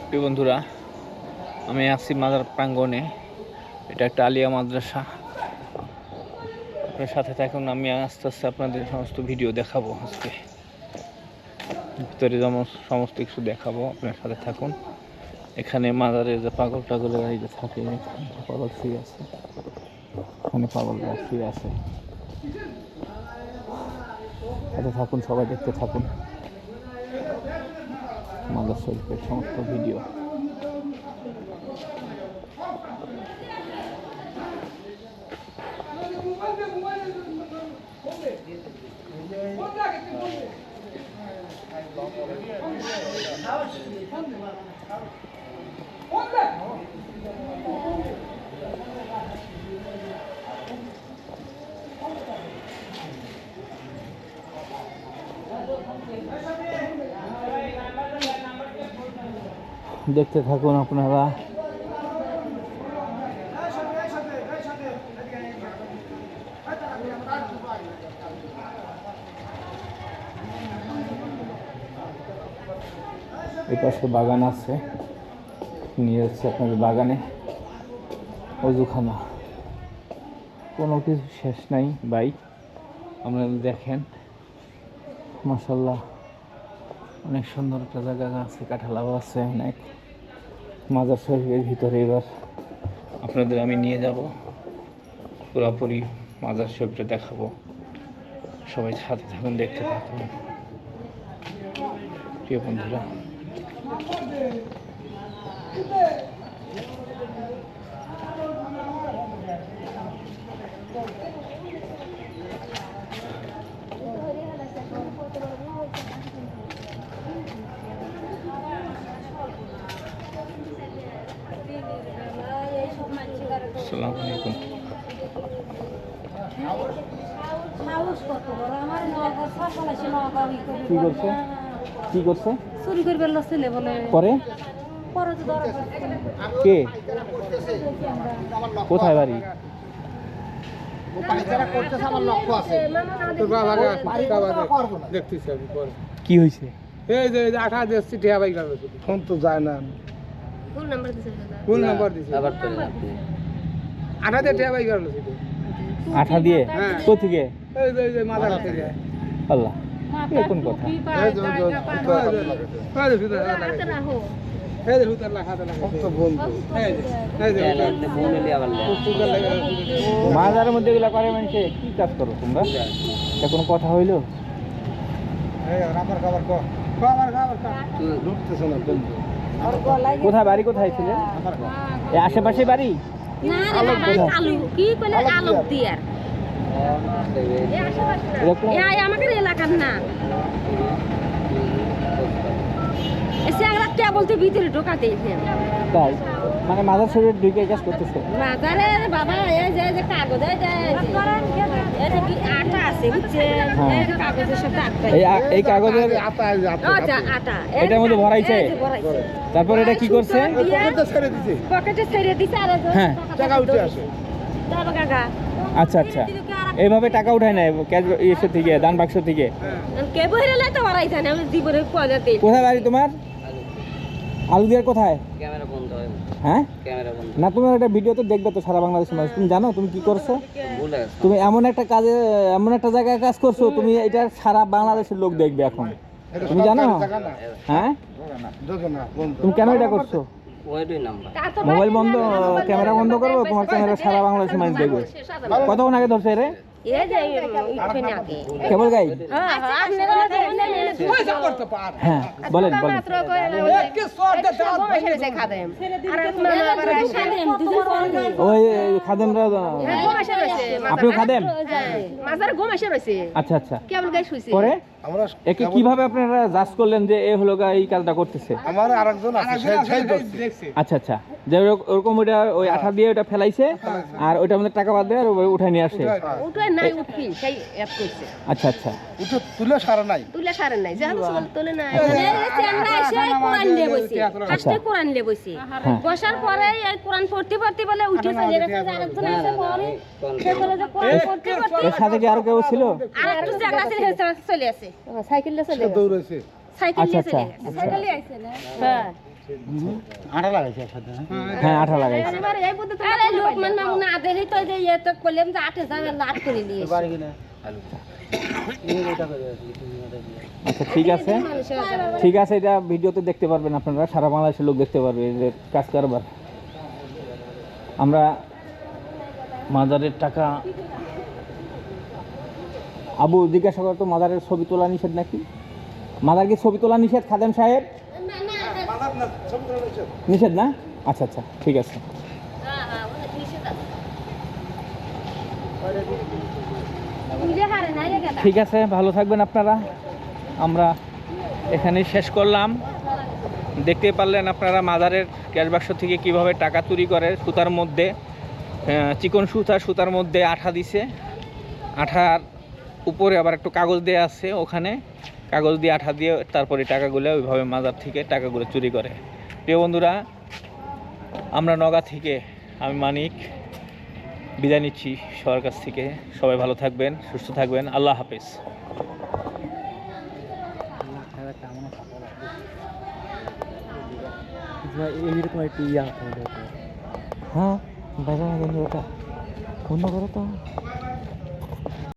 প্রিয় বন্ধুরা, আমি আছি মাদ্রাসা প্রাঙ্গণে। এটা একটা আলিয়া মাদ্রাসা। আপনার সাথে থাকুন, আমি আস্তে আস্তে আপনাদের সমস্ত ভিডিও দেখাবো। আজকে ভিতরে যেমন সমস্ত কিছু দেখাবো, আপনার সাথে থাকুন। এখানে মাজারে যে পাগল টাগলের এই যে থাকে, পাগল শুয়ে আছে, এখানে পাগলরা শুয়ে আছে। সাথে থাকুন, সবাই দেখতে থাকুন মাজার শরীফের সমস্ত ভিডিও। দেখতে থাকুন আপনারা। এই পাশে বাগান আছে, নিয়ে যাচ্ছে আপনাদের বাগানে। অজুখানা, কোনো কিছু শেষ নাই ভাই, আপনারা দেখেন। মাশাআল্লাহ, অনেক সুন্দর একটা জায়গা আছে, কাঁঠালাও আছে অনেক। মাজার শরীফের ভিতরে এবার আপনাদের আমি নিয়ে যাব, পুরোপুরি মাজার শরীফটা দেখাবো। সবাই সাথে থাকুন, দেখতে থাকুন প্রিয় বন্ধুরা। আসসালামু আলাইকুম। কি করছে কি করছে চুরি করবে ছেলে বলে পরে কে কোথায় বাড়ি? কি হয়েছে? এই যে 18 দিচ্ছি টিয়া বাই গেল, ফোন তো যায় না। ভুল নাম্বার দিছে আবার তো আপনি 18 দিয়ে টিয়া বাই গেল। 18 দিয়ে কোথেকে? এই যে মাদার থেকে। আল্লাহ, কোন কথা? এই যে হুতার লাগাতে লাগে কত বন্ধু। এই যে ফোনে লিয়া গেল মাজারের মধ্যে এগুলা করে মানুষে। কি কাজ করো তোমরা? এটা কোনো কথা হইলো? এই আমার খাবার কো আমার খাবার খা লুটতেছ না বন্ধু। কোথায় বাড়ি? কোথায় ছিল? এই আশেপাশে বাড়ি? না না আলু কি কইলে আলু দিয়ার এই আমাদের এলাকার না। এসে আমরা কে বলতে ভিতরে ঢোকাতে তাই মানে মাজার শরীফ ঢুকে কাজ করতেছে। মাজারে বাবা এই যে কাগজ এই যে আটা আছে বুঝছে, এই কাগজের সাথে আটা, এই কাগজের আটা এটার মধ্যে ভরাইছে। তারপর এটা কি করছে? পকেটে ছেড়ে দিছে। আর হ্যাঁ, টাকা উঠে আসে। কাকা আচ্ছা আচ্ছা, এইভাবে টাকা উঠায় না ক্যাশ ইসে থেকে, দান বাক্স থেকে? কে বইরে তো ভরাইছে না, আমি জীবনে পয়দাতে। কোথায় বাড়ি তোমার? আলু দিয়ার কোথায়? ক্যামেরা বন্ধ হয়। হ্যাঁ, ক্যামেরা বন্ধ না তোমার একটা ভিডিও তো দেখবে তো সারা বাংলাদেশের মানুষ। তুমি জানো তুমি কি করছো? তুমি এমন একটা কাজে, এমন একটা জায়গায় কাজ করছো, তুমি এটা সারা বাংলাদেশের লোক দেখবে এখন। তুমি জানো? হ্যাঁ, তুমি কেন এটা করছো? মোবাইল বন্ধ, ক্যামেরা বন্ধ করবো, তোমার ক্যামেরা সারা বাংলাদেশের মানুষ দেখবে। কতক্ষণ আগে ধরছে রে? কেবল গাই? হ্যাঁ, বলেন বলেন। ওই খাদেমরা, আপনিও খাদেম? আচ্ছা আচ্ছা, পরে একে কিভাবে আপনারা জাজ করলেন যে এ হলো এই কাজটা করতেছে? আমার আরেকজন আছে সেই দেখছে। আচ্ছা আচ্ছা, যে ওরকম ওইটা ওই আঠা দিয়ে ওটা ফেলাইছে, আর ওইটার মধ্যে টাকা বাদ দিয়ে আর উঠায় নিয়ে আসে। আচ্ছা আচ্ছা, তুলে সারা নাই তুলে নাই। আমরা এসে কোরআন নিয়ে বসি, ফার্স্টে কোরআন নিয়ে বসি, বসার পরে এই কোরআন পড়তে পড়তে বলে উঠে চলে গেছে। আরেকজন এসে পড়ে, সে বলে যে কোরআন পড়তে পড়তে এর সাথে কি আর কেউ ছিল? আর একটু জায়গা চলে আসে, সাইকেল নিয়ে চলে দৌড়াইছে। সাইকেল নিয়ে চলে গেছে। সাইকেল নিয়ে আইছে না? হ্যাঁ, আটা লাগাইছে একসাথে হ্যাঁ আঠা লাগাইছে। আরে লোকমান মামুনা আদেরই তো যে ইয়ে তো করলাম যে 8000 লাট করে নিয়ে বাড়ি কিনা আচ্ছা ঠিক আছে, ঠিক আছে, এটা ভিডিওতে দেখতে পারবেন আপনারা, সারা বাংলাদেশের লোক দেখতে পারবে এই যে কাজ কারবার। আমরা মাজারের টাকা, আবু জিজ্ঞাসা করতো মাজারের ছবি তোলা নিষেধ নাকি? মাজার কি ছবি তোলা নিষেধ খাদেম সাহেব? নিষেধ না? আচ্ছা আচ্ছা ঠিক আছে। ঠিক আছে, ভালো থাকবেন আপনারা। আমরা এখানেই শেষ করলাম। দেখতে পারলেন আপনারা মাজারের ক্যাশ বাক্স থেকে কিভাবে টাকা চুরি করে। সুতার মধ্যে চিকন সুতার মধ্যে আঠা দিছে, আঠার উপরে আবার একটু কাগজ দেওয়া আছে, ওখানে কাগজ দিয়ে আঠা দিয়ে তারপরে টাকাগুলো ওইভাবে মাজার থেকে টাকাগুলো চুরি করে। প্রিয় বন্ধুরা, আমরা নওগাঁ থেকে আমি মানিক বিদায় নিচ্ছি সবার কাছ থেকে। সবাই ভালো থাকবেন, সুস্থ থাকবেন, আল্লাহ হাফেজ। হ্যাঁ, বাজার বন্ধু, ওটা বন্ধ করো তো।